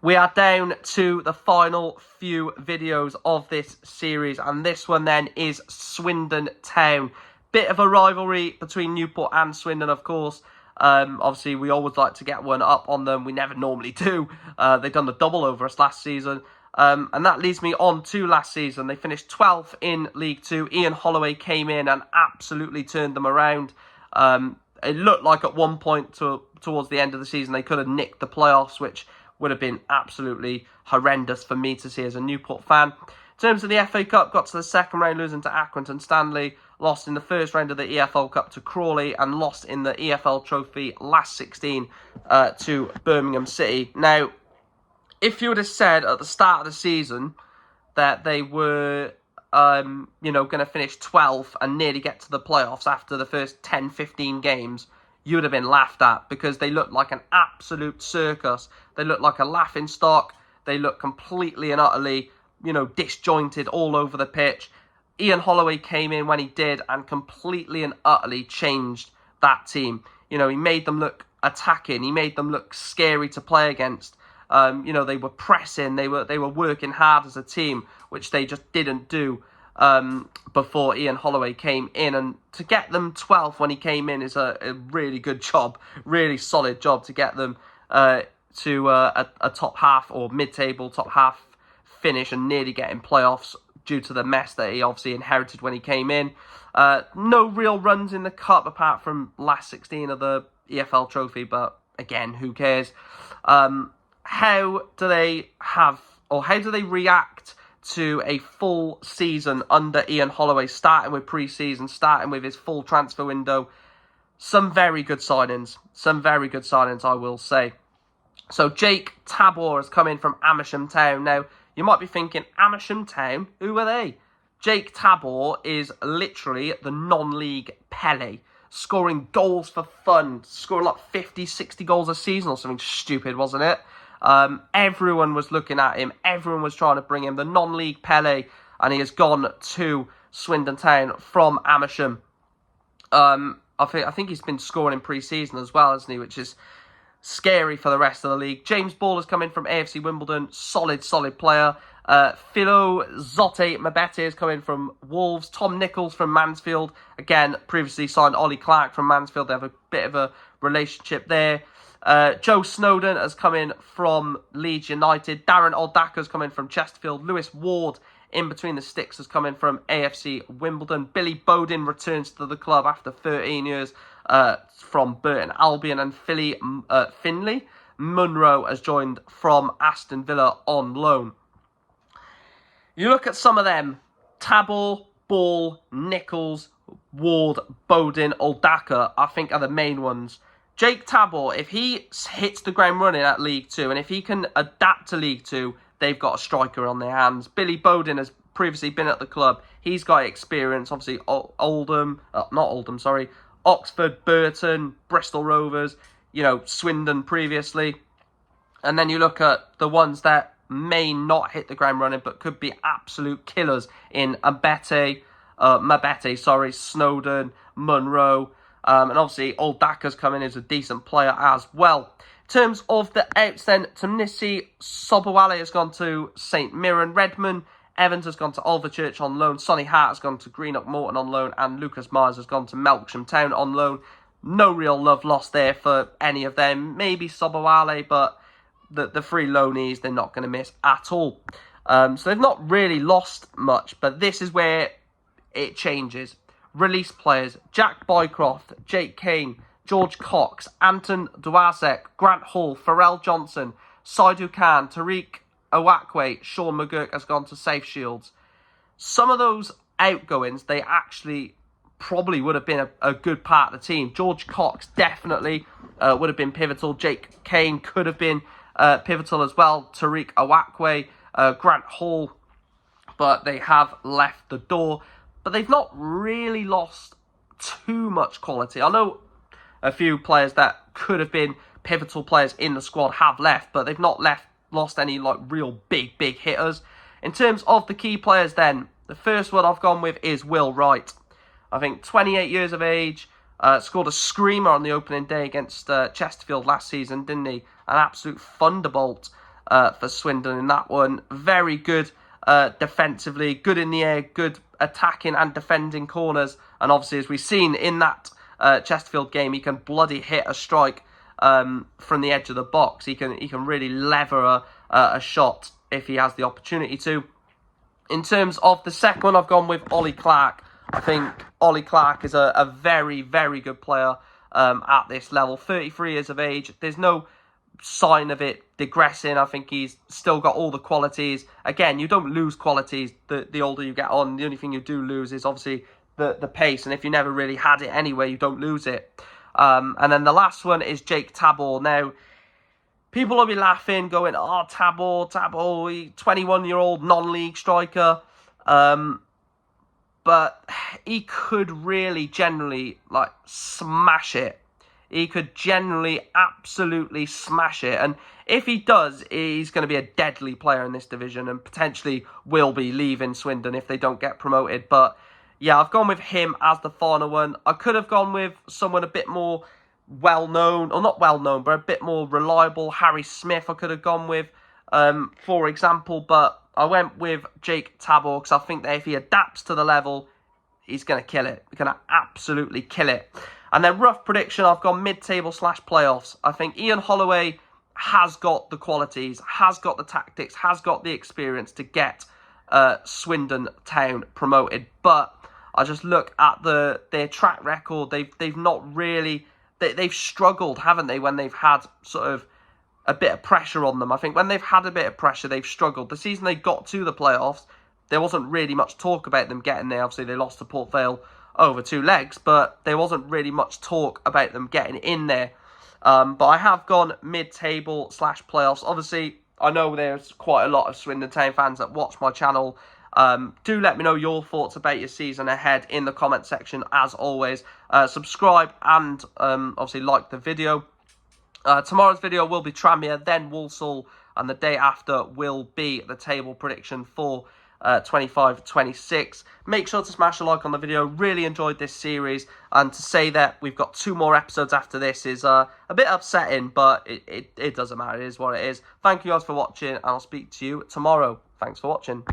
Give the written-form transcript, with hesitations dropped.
We are down to the final few videos of this series, and this one then is Swindon Town. Bit of a rivalry between Newport and Swindon, of course. Obviously, we always like to get one up on them. We never normally do. They've done the double over us last season. And that leads me on to last season. They finished 12th in League Two. Ian Holloway came in and absolutely turned them around. It looked like at one point towards the end of the season they could have nicked the playoffs, which would have been absolutely horrendous for me to see as a Newport fan. In terms of the FA Cup, got to the second round, losing to Accrington Stanley, lost in the first round of the EFL Cup to Crawley, and lost in the EFL Trophy last 16 to Birmingham City. Now, if you would have said at the start of the season that they were, going to finish 12th and nearly get to the playoffs after the first 10, 15 games, you would have been laughed at, because they looked like an absolute circus. They looked like a laughing stock. They looked completely and utterly, disjointed all over the pitch. Ian Holloway came in when he did and completely and utterly changed that team. He made them look attacking. He made them look scary to play against. They were pressing. They were working hard as a team, which they just didn't do before Ian Holloway came in. And to get them 12th when he came in is a really good job, really solid job to get them to a top half or mid-table top half finish and nearly getting playoffs due to the mess that he obviously inherited when he came in. No real runs in the cup apart from last 16 of the EFL Trophy, but again, who cares? How do they react to a full season under Ian Holloway, starting with pre-season, starting with his full transfer window? Some very good signings, I will say. So Jake Tabor has come in from Amersham Town. Now, you might be thinking, Amersham Town, who are they? Jake Tabor is literally the non-league Pele, scoring goals for fun, scoring like 50, 60 goals a season or something stupid, wasn't it? Everyone was looking at him. Everyone was trying to bring him, the non-league Pele, and he has gone to Swindon Town from Amersham. I think he's been scoring in pre-season as well, hasn't he? Which is scary for the rest of the league. James Ball has come in from AFC Wimbledon. Solid player. Philo Zote Mabete has come in from Wolves. Tom Nichols from Mansfield. Again, previously signed Ollie Clark from Mansfield. They have a bit of a relationship there. Joe Snowden has come in from Leeds United. Darren Oldacre has come in from Chesterfield. Lewis Ward, in between the sticks, has come in from AFC Wimbledon. Billy Bowden returns to the club after 13 years from Burton Albion. And Finley Munro has joined from Aston Villa on loan. You look at some of them: Tabor, Ball, Nichols, Ward, Bowden, Oldacre, I think are the main ones. Jake Tabor, if he hits the ground running at League Two, and if he can adapt to League Two, they've got a striker on their hands. Billy Bowden has previously been at the club. He's got experience, obviously, Oxford, Burton, Bristol Rovers, Swindon previously. And then you look at the ones that may not hit the ground running, but could be absolute killers in Mabete, Snowden, Munro. And obviously, Oldacre's coming as a decent player as well. In terms of the outs then, Tunisi Sobowale has gone to St Mirren. Redmond Evans has gone to Alvechurch on loan. Sonny Hart has gone to Greenock Morton on loan. And Lucas Myers has gone to Melksham Town on loan. No real love lost there for any of them. Maybe Sobowale, but the three loanees, they're not going to miss at all. So they've not really lost much, but this is where it changes. Release players: Jack Boycroft, Jake Kane, George Cox, Anton Dwasek, Grant Hall, Pharrell Johnson, Saidu Khan, Tariq Owakwe, Sean McGurk has gone to Safe Shields. Some of those outgoings, they actually probably would have been a good part of the team. George Cox definitely would have been pivotal. Jake Kane could have been pivotal as well. Tariq Owakwe, Grant Hall, but they have left the door. But they've not really lost too much quality. I know a few players that could have been pivotal players in the squad have left, but they've not lost any real big hitters. In terms of the key players then, the first one I've gone with is Will Wright. I think 28 years of age, scored a screamer on the opening day against Chesterfield last season, didn't he? An absolute thunderbolt. for Swindon in that one. Very good defensively, good in the air, good attacking and defending corners. And obviously, as we've seen in that Chesterfield game, he can bloody hit a strike from the edge of the box. He can really lever a shot if he has the opportunity to. In terms of the second one, I've gone with Ollie Clark. I think Ollie Clark is a very, very good player at this level. 33 years of age. There's no sign of it digressing. I think he's still got all the qualities. Again, you don't lose qualities the older you get on. The only thing you do lose is obviously the pace. And if you never really had it anyway, you don't lose it. And then the last one is Jake Tabor. Now, people will be laughing, going, oh, Tabor, 21-year-old non-league striker. But he could really generally, like, smash it. He could generally absolutely smash it. And if he does, he's going to be a deadly player in this division and potentially will be leaving Swindon if they don't get promoted. But yeah, I've gone with him as the final one. I could have gone with someone a bit more well-known, or not well-known, but a bit more reliable. Harry Smith I could have gone with, for example. But I went with Jake Tabor because I think that if he adapts to the level, he's going to kill it. He's going to absolutely kill it. And then rough prediction, I've gone mid-table / playoffs. I think Ian Holloway has got the qualities, has got the tactics, has got the experience to get Swindon Town promoted. But I just look at their track record. They've not really... They've struggled, haven't they, when they've had sort of a bit of pressure on them. I think when they've had a bit of pressure, they've struggled. The season they got to the playoffs, there wasn't really much talk about them getting there. Obviously, they lost to Port Vale over 2 legs, but there wasn't really much talk about them getting in there. But I have gone mid-table / playoffs. Obviously, I know there's quite a lot of Swindon Town fans that watch my channel. Do let me know your thoughts about your season ahead in the comment section, as always. Subscribe and obviously like the video. Tomorrow's video will be Tranmere, then Walsall, and the day after will be the table prediction for 25-26. Make sure to smash a like on the video. Really enjoyed this series, and to say that we've got 2 more episodes after this is a bit upsetting, but it doesn't matter. It is what it is. Thank you guys for watching, and I'll speak to you tomorrow. Thanks for watching.